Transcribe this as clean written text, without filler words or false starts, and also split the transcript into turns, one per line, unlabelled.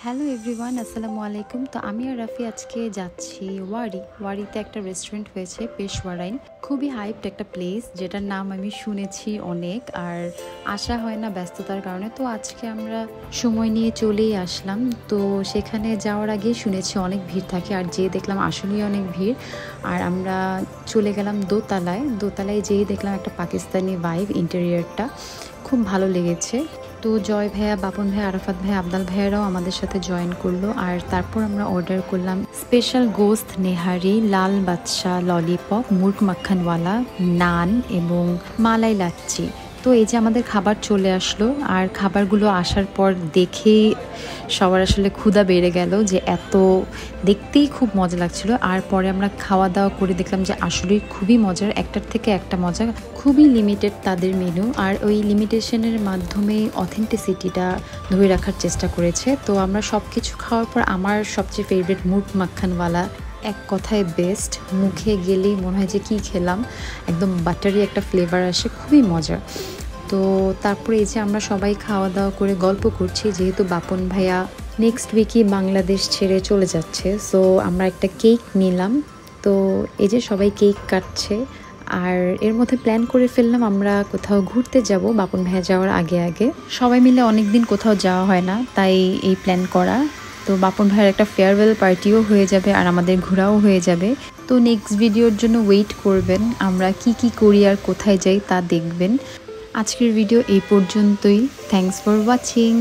Hello everyone, আসসালামু আলাইকুম। তো আমি আর রাফি আজকে যাচ্ছি ওয়ারিতে একটা রেস্টুরেন্ট হয়েছে পেশওয়ারাইন। খুবই হাইপড একটা প্লেস, যেটার নাম আমি শুনেছি অনেক, আর আসা হয় না ব্যস্ততার কারণে। তো আজকে আমরা সময় নিয়ে চলেই আসলাম। তো সেখানে যাওয়ার আগেই শুনেছি অনেক ভিড় থাকে, আর যেয়ে দেখলাম আসলেই অনেক ভিড়। আর আমরা চলে গেলাম দোতলায় যেয়ে দেখলাম একটা পাকিস্তানি ভাইব, ইন্টেরিয়রটা খুব ভালো লেগেছে। তো জয় ভাইয়া, বাপন ভাইয়া, আরাফাত ভাইয়া, আবদাল ভাইয়ারাও আমাদের সাথে জয়েন করলো। আর তারপর আমরা অর্ডার করলাম স্পেশাল গোস্ত নেহারি, লাল বাদশা ললিপপ, মুর্গ মাখানওয়ালা, নান এবং মালাই লাচ্ছি। তো এই যে আমাদের খাবার চলে আসলো, আর খাবারগুলো আসার পর দেখেই সবার আসলে ক্ষুধা বেড়ে গেল, যে এত দেখতেই খুব মজা লাগছিল। আর পরে আমরা খাওয়া দাওয়া করে দেখলাম যে আসলেই খুবই মজার, একটার থেকে একটা মজা। খুবই লিমিটেড তাদের মেনু, আর ওই লিমিটেশনের মাধ্যমে অথেন্টিসিটিটা ধরে রাখার চেষ্টা করেছে। তো আমরা সব কিছু খাওয়ার পর আমার সবচেয়ে ফেভারিট মুর্গ মাখানওয়ালা, এক কথায় বেস্ট। মুখে গেলেই মনে হয় যে কী খেলাম, একদম বাটারি একটা ফ্লেভার আসে, খুবই মজা। তো তারপরে এই যে আমরা সবাই খাওয়া দাওয়া করে গল্প করছি, যেহেতু বাপন ভাইয়া নেক্সট উইকই বাংলাদেশ ছেড়ে চলে যাচ্ছে। সো আমরা একটা কেক নিলাম। তো এই যে সবাই কেক কাটছে, আর এর মধ্যে প্ল্যান করে ফেললাম আমরা কোথাও ঘুরতে যাব বাপন ভাইয়া যাওয়ার আগে আগে। সবাই মিলে অনেক দিন কোথাও যাওয়া হয় না, তাই এই প্ল্যান করা। তো বাপন ভাইয়ের একটা ফেয়ারওয়েল পার্টিও হয়ে যাবে, আর আমাদের ঘোরাও হয়ে যাবে। তো নেক্সট ভিডিওর জন্য ওয়েট করবেন, আমরা কি করি আর কোথায় যাই তা দেখবেন। আজকের ভিডিও এই পর্যন্তই। Thanks for watching.